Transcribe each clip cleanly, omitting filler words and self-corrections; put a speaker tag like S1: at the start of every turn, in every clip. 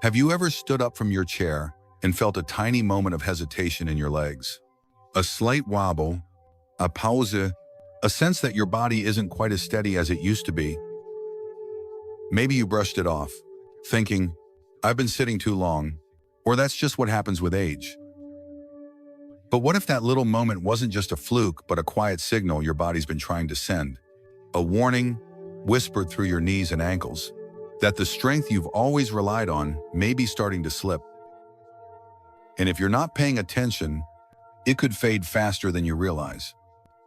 S1: Have you ever stood up from your chair and felt a tiny moment of hesitation in your legs? A slight wobble, a pause, a sense that your body isn't quite as steady as it used to be. Maybe you brushed it off, thinking, I've been sitting too long, or that's just what happens with age. But what if that little moment wasn't just a fluke, but a quiet signal your body's been trying to send? A warning, whispered through your knees and ankles, that the strength you've always relied on may be starting to slip. And if you're not paying attention, it could fade faster than you realize.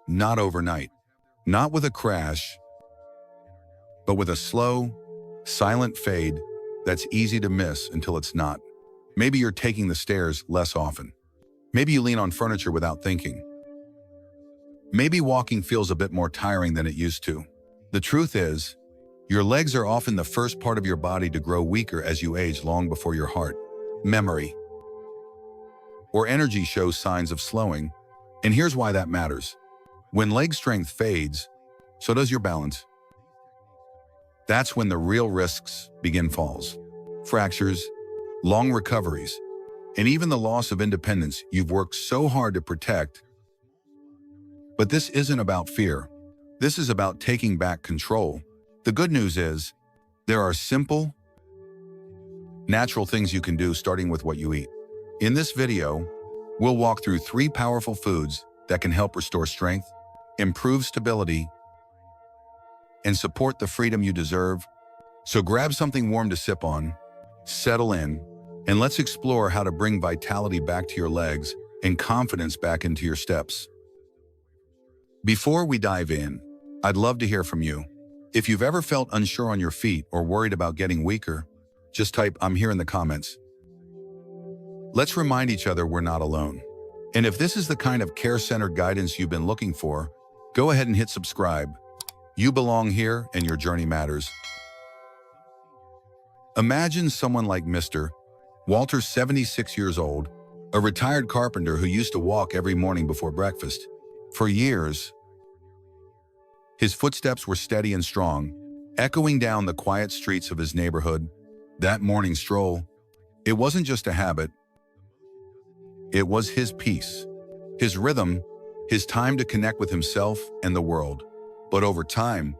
S1: Not overnight, not with a crash, but with a slow, silent fade that's easy to miss until it's not. Maybe you're taking the stairs less often. Maybe you lean on furniture without thinking. Maybe walking feels a bit more tiring than it used to. The truth is, your legs are often the first part of your body to grow weaker as you age, long before your heart, memory, or energy shows signs of slowing. And here's why that matters. When leg strength fades, so does your balance. That's when the real risks begin: falls, fractures, long recoveries, and even the loss of independence you've worked so hard to protect. But this isn't about fear. This is about taking back control. The good news is, there are simple, natural things you can do, starting with what you eat. In this video, we'll walk through 3 powerful foods that can help restore strength, improve stability, and support the freedom you deserve. So grab something warm to sip on, settle in, and let's explore how to bring vitality back to your legs and confidence back into your steps. Before we dive in, I'd love to hear from you. If you've ever felt unsure on your feet or worried about getting weaker, just type "I'm here" in the comments. Let's remind each other we're not alone. And if this is the kind of care-centered guidance you've been looking for, go ahead and hit subscribe. You belong here, and your journey matters. Imagine someone like Mr. Walter, 76 years old, a retired carpenter who used to walk every morning before breakfast. For years, his footsteps were steady and strong, echoing down the quiet streets of his neighborhood. That morning stroll, it wasn't just a habit. It was his peace, his rhythm, his time to connect with himself and the world. But over time,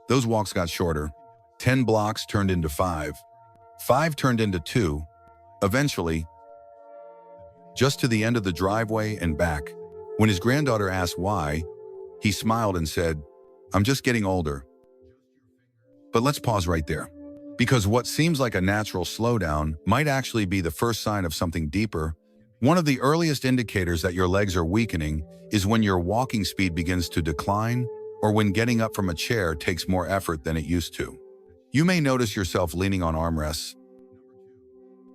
S1: those walks got shorter. 10 blocks turned into 5. 5 turned into 2. Eventually, just to the end of the driveway and back. When his granddaughter asked why, he smiled and said, "I'm just getting older." But let's pause right there. Because what seems like a natural slowdown might actually be the first sign of something deeper. One of the earliest indicators that your legs are weakening is when your walking speed begins to decline, or when getting up from a chair takes more effort than it used to. You may notice yourself leaning on armrests,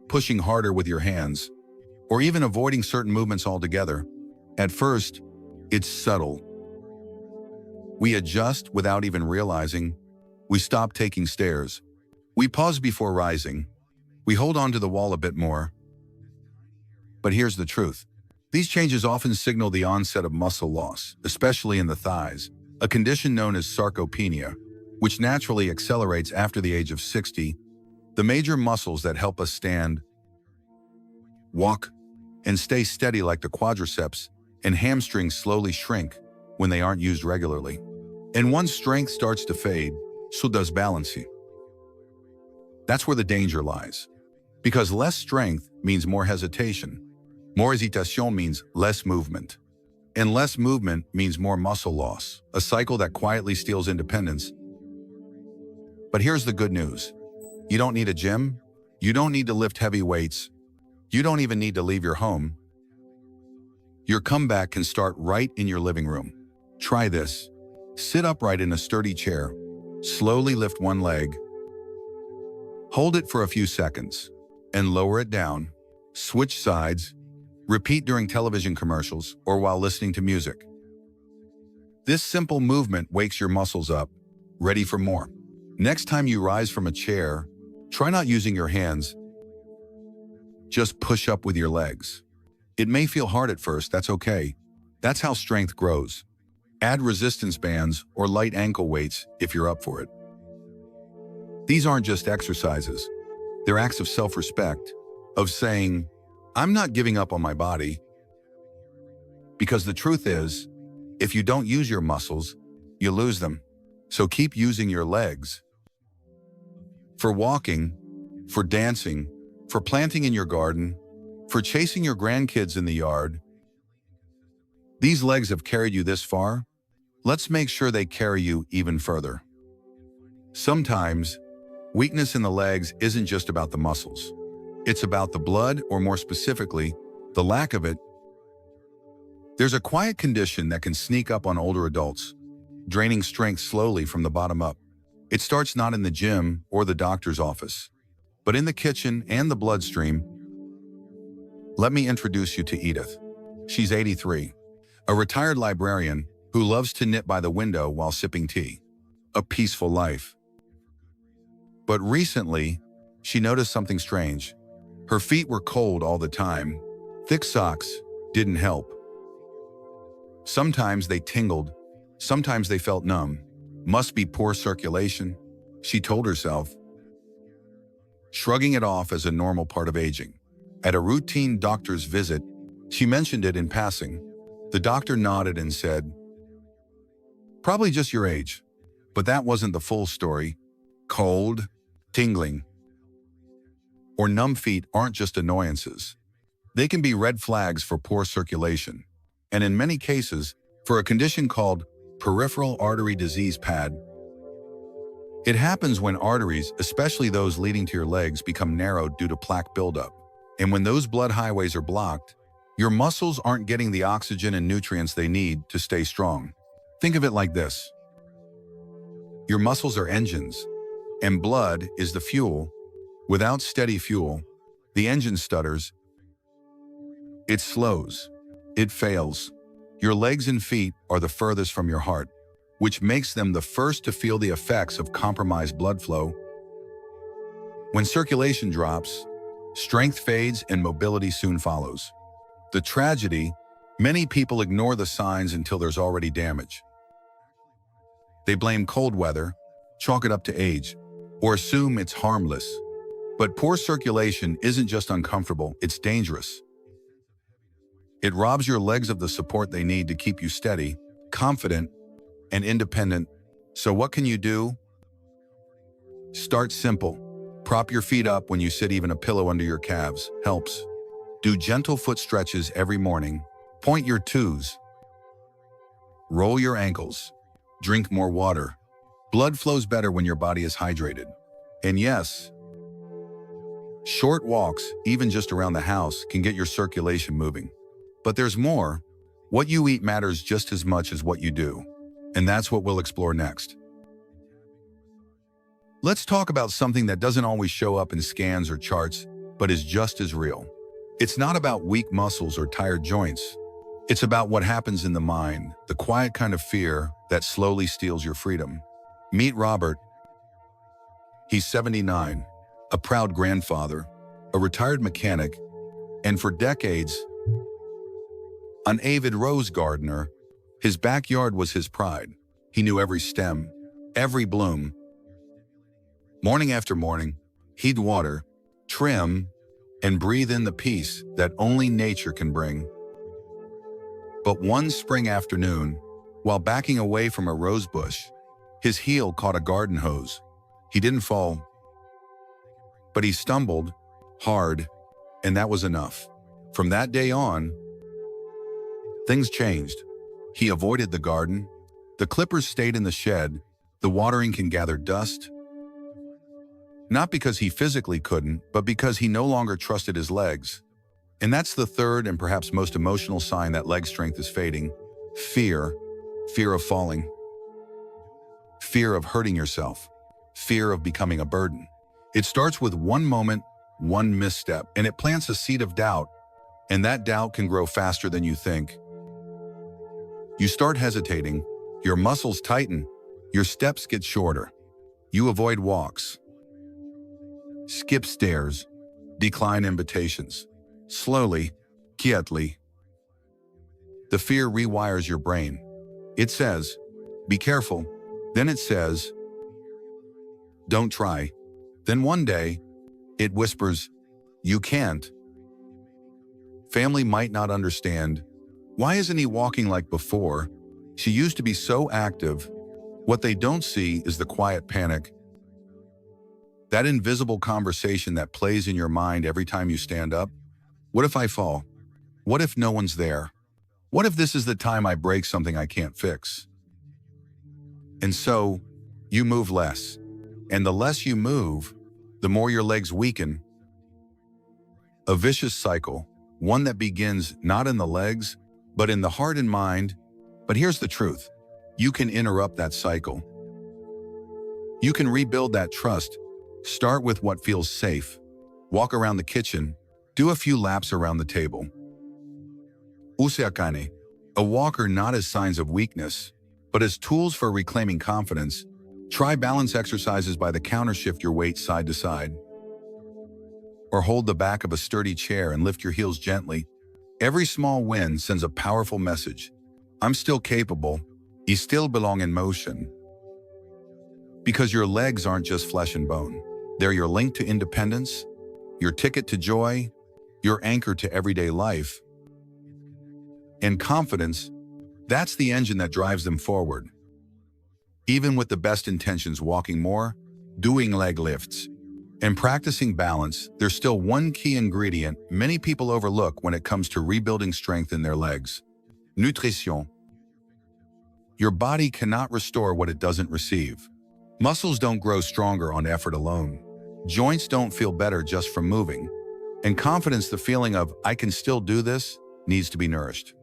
S1: pushing harder with your hands, or even avoiding certain movements altogether. At first, it's subtle. We adjust without even realizing. We stop taking stairs. We pause before rising. We hold on to the wall a bit more. But here's the truth. These changes often signal the onset of muscle loss, especially in the thighs, a condition known as sarcopenia, which naturally accelerates after the age of 60. The major muscles that help us stand, walk, and stay steady, like the quadriceps and hamstrings, slowly shrink when they aren't used regularly. And once strength starts to fade, so does balancing. That's where the danger lies. Because less strength means more hesitation. More hesitation means less movement. And less movement means more muscle loss, a cycle that quietly steals independence. But here's the good news. You don't need a gym. You don't need to lift heavy weights. You don't even need to leave your home. Your comeback can start right in your living room. Try this. Sit upright in a sturdy chair. Slowly lift one leg. Hold it for a few seconds and lower it down. Switch sides. Repeat during television commercials or while listening to music. This simple movement wakes your muscles up, ready for more. Next time you rise from a chair, try not using your hands. Just push up with your legs. It may feel hard at first, that's okay. That's how strength grows. Add resistance bands or light ankle weights if you're up for it. These aren't just exercises. They're acts of self-respect, of saying, I'm not giving up on my body. Because the truth is, if you don't use your muscles, you lose them. So keep using your legs. For walking, for dancing, for planting in your garden, for chasing your grandkids in the yard. These legs have carried you this far. Let's make sure they carry you even further. Sometimes, weakness in the legs isn't just about the muscles. It's about the blood, or more specifically, the lack of it. There's a quiet condition that can sneak up on older adults, draining strength slowly from the bottom up. It starts not in the gym or the doctor's office, but in the kitchen and the bloodstream. Let me introduce you to Edith. She's 83, a retired librarian who loves to knit by the window while sipping tea. A peaceful life. But recently, she noticed something strange. Her feet were cold all the time. Thick socks didn't help. Sometimes they tingled. Sometimes they felt numb. Must be poor circulation, she told herself, shrugging it off as a normal part of aging. At a routine doctor's visit, she mentioned it in passing. The doctor nodded and said, "Probably just your age." But that wasn't the full story. Cold, tingling, or numb feet aren't just annoyances. They can be red flags for poor circulation, and in many cases, for a condition called peripheral artery disease (PAD). It happens when arteries, especially those leading to your legs, become narrowed due to plaque buildup. And when those blood highways are blocked, your muscles aren't getting the oxygen and nutrients they need to stay strong. Think of it like this. Your muscles are engines, and blood is the fuel. Without steady fuel, the engine stutters. It slows. It fails. Your legs and feet are the furthest from your heart, which makes them the first to feel the effects of compromised blood flow. When circulation drops, strength fades and mobility soon follows. The tragedy, many people ignore the signs until there's already damage. They blame cold weather, chalk it up to age, or assume it's harmless. But poor circulation isn't just uncomfortable, it's dangerous. It robs your legs of the support they need to keep you steady, confident, and independent. So what can you do? Start simple. Prop your feet up when you sit, even a pillow under your calves helps. Do gentle foot stretches every morning. Point your toes. Roll your ankles. Drink more water. Blood flows better when your body is hydrated. And yes, short walks, even just around the house, can get your circulation moving. But there's more. What you eat matters just as much as what you do. And that's what we'll explore next. Let's talk about something that doesn't always show up in scans or charts, but is just as real. It's not about weak muscles or tired joints. It's about what happens in the mind, the quiet kind of fear that slowly steals your freedom. Meet Robert. He's 79, a proud grandfather, a retired mechanic, and for decades, an avid rose gardener. His backyard was his pride. He knew every stem, every bloom. Morning after morning, he'd water, trim, and breathe in the peace that only nature can bring. But one spring afternoon, while backing away from a rose bush, his heel caught a garden hose. He didn't fall, but he stumbled hard, and that was enough. From that day on, things changed. He avoided the garden. The clippers stayed in the shed. The watering can gather dust. Not because he physically couldn't, but because he no longer trusted his legs. And that's the third and perhaps most emotional sign that leg strength is fading. Fear. Fear of falling. Fear of hurting yourself. Fear of becoming a burden. It starts with one moment, one misstep, and it plants a seed of doubt. And that doubt can grow faster than you think. You start hesitating. Your muscles tighten. Your steps get shorter. You avoid walks. Skip stairs. Decline invitations. Slowly, quietly. The fear rewires your brain. It says, be careful. Then it says, don't try. Then one day, It whispers, "You can't." Family might not understand. Why isn't he walking like before? She used to be so active. What they don't see is the quiet panic. That invisible conversation that plays in your mind every time you stand up. What if I fall? What if no one's there? What if this is the time I break something I can't fix? And so, you move less. And the less you move, the more your legs weaken. A vicious cycle, one that begins not in the legs, but in the heart and mind. But here's the truth. You can interrupt that cycle. You can rebuild that trust. Start with what feels safe. Walk around the kitchen. Do a few laps around the table. Useakane, a walker not as signs of weakness, but as tools for reclaiming confidence. Try balance exercises by the counter, shift your weight side to side. Or hold the back of a sturdy chair and lift your heels gently. Every small win sends a powerful message. I'm still capable. You still belong in motion. Because your legs aren't just flesh and bone. They're your link to independence, your ticket to joy, your anchor to everyday life. And confidence, that's the engine that drives them forward. Even with the best intentions, walking more, doing leg lifts, and practicing balance, there's still one key ingredient many people overlook when it comes to rebuilding strength in their legs. Nutrition. Your body cannot restore what it doesn't receive. Muscles don't grow stronger on effort alone. Joints don't feel better just from moving. And confidence, the feeling of, I can still do this, needs to be nourished.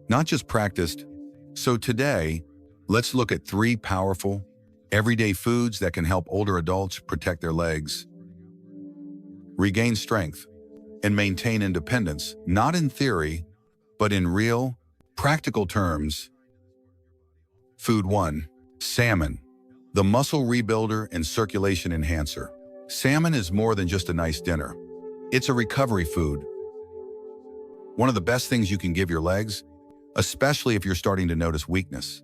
S1: Not just practiced. So today, let's look at 3 powerful, everyday foods that can help older adults protect their legs, regain strength, and maintain independence, not in theory, but in real, practical terms. Food 1. Salmon, the muscle rebuilder and circulation enhancer. Salmon is more than just a nice dinner. It's a recovery food. One of the best things you can give your legs, especially if you're starting to notice weakness,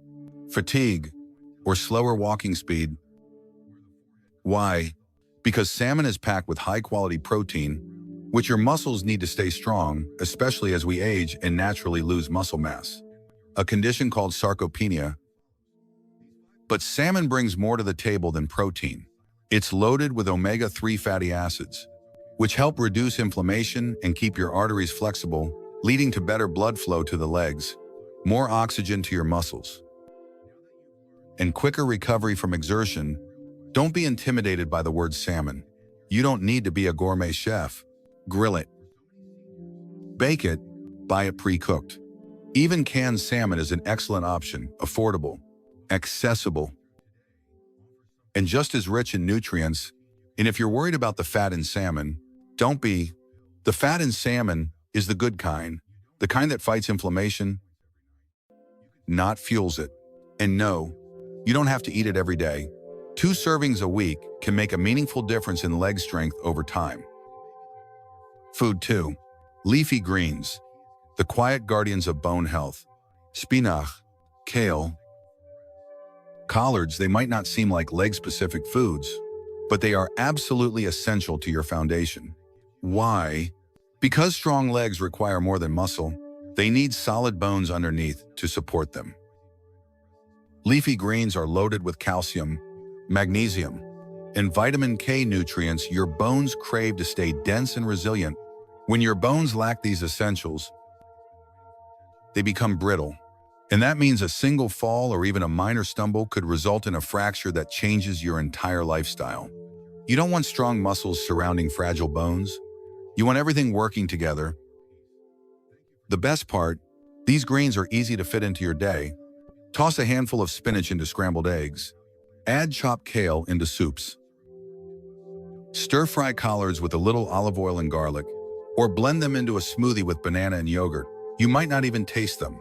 S1: fatigue, or slower walking speed. Why? Because salmon is packed with high-quality protein, which your muscles need to stay strong, especially as we age and naturally lose muscle mass, a condition called sarcopenia. But salmon brings more to the table than protein. It's loaded with omega-3 fatty acids, which help reduce inflammation and keep your arteries flexible, leading to better blood flow to the legs, more oxygen to your muscles, and quicker recovery from exertion. Don't be intimidated by the word salmon. You don't need to be a gourmet chef. Grill it. Bake it. Buy it pre-cooked. Even canned salmon is an excellent option, affordable, accessible, and just as rich in nutrients. And if you're worried about the fat in salmon, don't be. The fat in salmon is the good kind, the kind that fights inflammation, not fuels it. And no, you don't have to eat it every day. 2 servings a week can make a meaningful difference in leg strength over time. Food 2. Leafy greens, the quiet guardians of bone health. Spinach, kale, collards, they might not seem like leg-specific foods, but they are absolutely essential to your foundation. Why? Because strong legs require more than muscle. They need solid bones underneath to support them. Leafy greens are loaded with calcium, magnesium, and vitamin K nutrients your bones crave to stay dense and resilient. When your bones lack these essentials, they become brittle. And that means a single fall or even a minor stumble could result in a fracture that changes your entire lifestyle. You don't want strong muscles surrounding fragile bones. You want everything working together. The best part, these greens are easy to fit into your day. Toss a handful of spinach into scrambled eggs. Add chopped kale into soups. Stir-fry collards with a little olive oil and garlic, or blend them into a smoothie with banana and yogurt. You might not even taste them.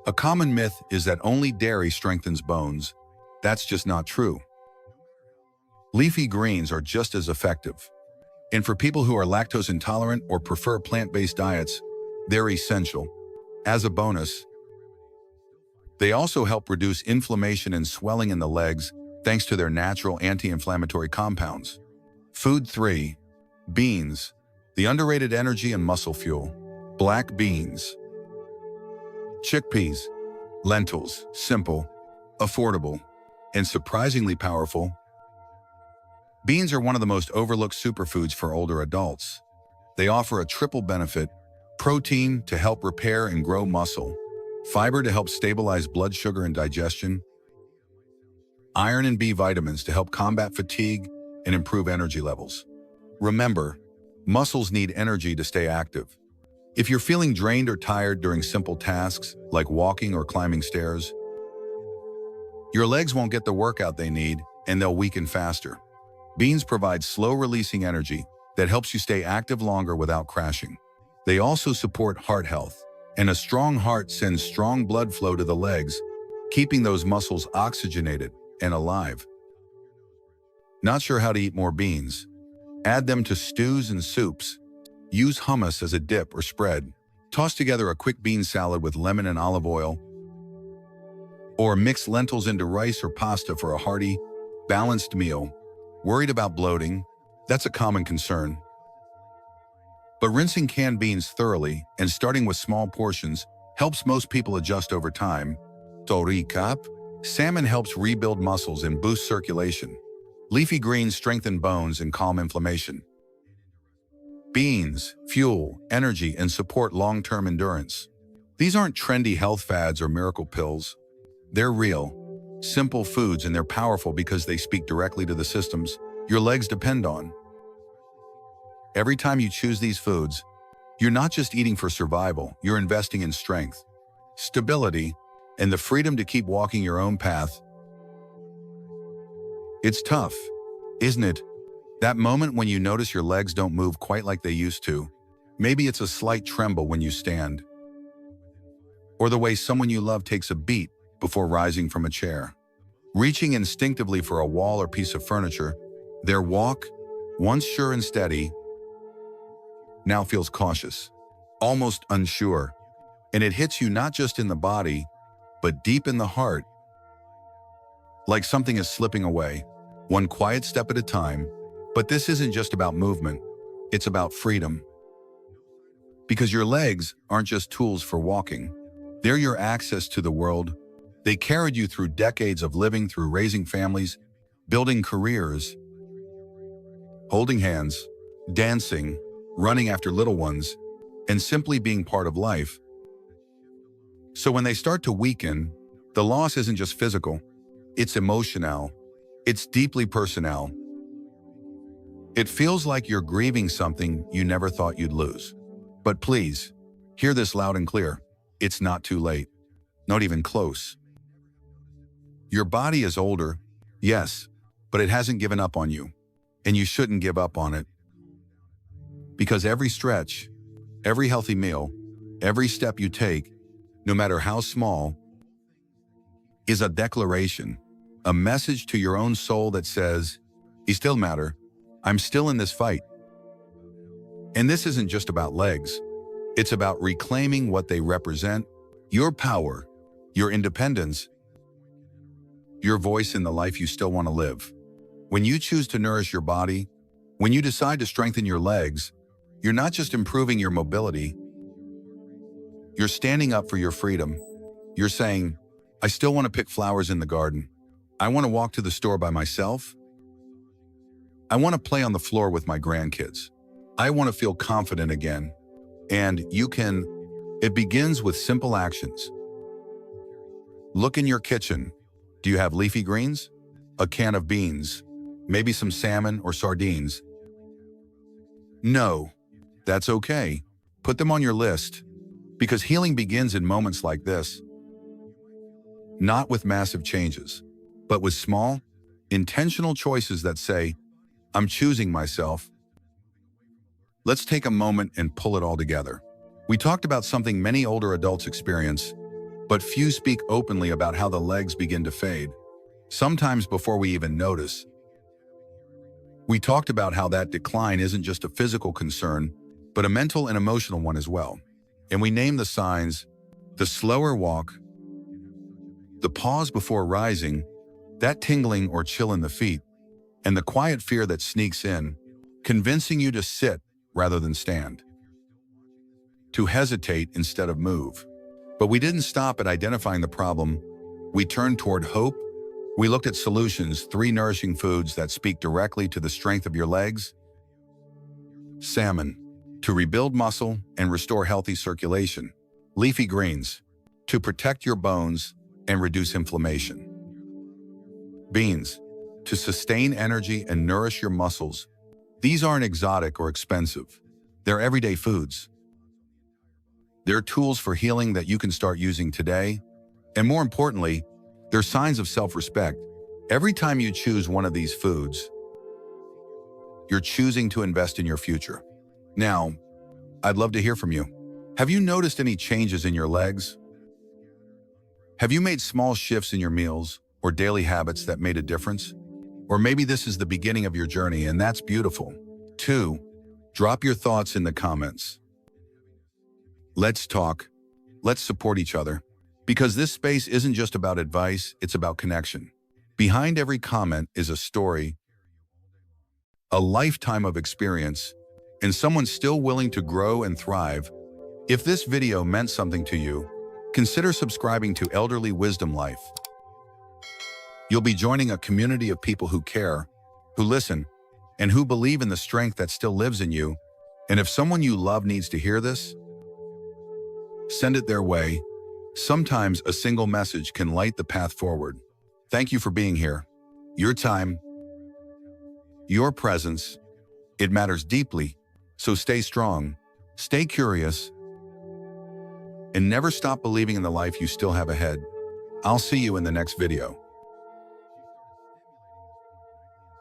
S1: A common myth is that only dairy strengthens bones. That's just not true. Leafy greens are just as effective. And for people who are lactose intolerant or prefer plant-based diets, they're essential. As a bonus, they also help reduce inflammation and swelling in the legs thanks to their natural anti-inflammatory compounds. Food 3. Beans, the underrated energy and muscle fuel. Black beans. Chickpeas, lentils, simple, affordable, and surprisingly powerful. Beans are one of the most overlooked superfoods for older adults. They offer a triple benefit: protein to help repair and grow muscle, fiber to help stabilize blood sugar and digestion, iron and B vitamins to help combat fatigue and improve energy levels. Remember, muscles need energy to stay active. If you're feeling drained or tired during simple tasks like walking or climbing stairs, your legs won't get the workout they need and they'll weaken faster. Beans provide slow-releasing energy that helps you stay active longer without crashing. They also support heart health, and a strong heart sends strong blood flow to the legs, keeping those muscles oxygenated and alive. Not sure how to eat more beans? Add them to stews and soups. Use hummus as a dip or spread. Toss together a quick bean salad with lemon and olive oil. Or mix lentils into rice or pasta for a hearty, balanced meal. Worried about bloating? That's a common concern. But rinsing canned beans thoroughly and starting with small portions helps most people adjust over time. To recap, salmon helps rebuild muscles and boost circulation. Leafy greens strengthen bones and calm inflammation. Beans fuel, energy, and support long-term endurance. These aren't trendy health fads or miracle pills. They're real, simple foods, and they're powerful because they speak directly to the systems your legs depend on. Every time you choose these foods, you're not just eating for survival, you're investing in strength, stability, and the freedom to keep walking your own path. It's tough, isn't it? That moment when you notice your legs don't move quite like they used to. Maybe it's a slight tremble when you stand, or the way someone you love takes a beat before rising from a chair. Reaching instinctively for a wall or piece of furniture, their walk, once sure and steady, now feels cautious, almost unsure, and it hits you not just in the body, but deep in the heart, like something is slipping away, one quiet step at a time. But this isn't just about movement, it's about freedom. Because your legs aren't just tools for walking, they're your access to the world. They carried you through decades of living, through raising families, building careers, holding hands, dancing, running after little ones, and simply being part of life. So when they start to weaken, the loss isn't just physical, it's emotional, it's deeply personal. It feels like you're grieving something you never thought you'd lose. But please, hear this loud and clear. It's not too late. Not even close. Your body is older, yes, but it hasn't given up on you. And you shouldn't give up on it. Because every stretch, every healthy meal, every step you take, no matter how small, is a declaration, a message to your own soul that says, "You still matter. I'm still in this fight." And this isn't just about legs. It's about reclaiming what they represent, your power, your independence, your voice in the life you still want to live. When you choose to nourish your body, when you decide to strengthen your legs, you're not just improving your mobility, you're standing up for your freedom. You're saying, "I still want to pick flowers in the garden. I want to walk to the store by myself. I want to play on the floor with my grandkids. I want to feel confident again." And you can. It begins with simple actions. Look in your kitchen. Do you have leafy greens? A can of beans? Maybe some salmon or sardines? No, that's okay. Put them on your list, because healing begins in moments like this. Not with massive changes, but with small, intentional choices that say, "I'm choosing myself." Let's take a moment and pull it all together. We talked about something many older adults experience, but few speak openly about how the legs begin to fade, sometimes before we even notice. We talked about how that decline isn't just a physical concern, but a mental and emotional one as well. And we named the signs: the slower walk, the pause before rising, that tingling or chill in the feet, and the quiet fear that sneaks in convincing you to sit rather than stand, to hesitate instead of move. But we didn't stop at identifying the problem. We turned toward hope. We looked at solutions, 3 nourishing foods that speak directly to the strength of your legs. Salmon, to rebuild muscle and restore healthy circulation. Leafy greens, to protect your bones and reduce inflammation. Beans, to sustain energy and nourish your muscles. These aren't exotic or expensive. They're everyday foods. They're tools for healing that you can start using today. And more importantly, they're signs of self-respect. Every time you choose one of these foods, you're choosing to invest in your future. Now, I'd love to hear from you. Have you noticed any changes in your legs? Have you made small shifts in your meals or daily habits that made a difference? Or maybe this is the beginning of your journey, and that's beautiful. 2. Drop your thoughts in the comments. Let's talk. Let's support each other. Because this space isn't just about advice, it's about connection. Behind every comment is a story, a lifetime of experience, and someone still willing to grow and thrive. If this video meant something to you, consider subscribing to Elderly Wisdom Life. You'll be joining a community of people who care, who listen, and who believe in the strength that still lives in you. And if someone you love needs to hear this, send it their way. Sometimes a single message can light the path forward. Thank you for being here. Your time, your presence, it matters deeply. So stay strong, stay curious, and never stop believing in the life you still have ahead. I'll see you in the next video.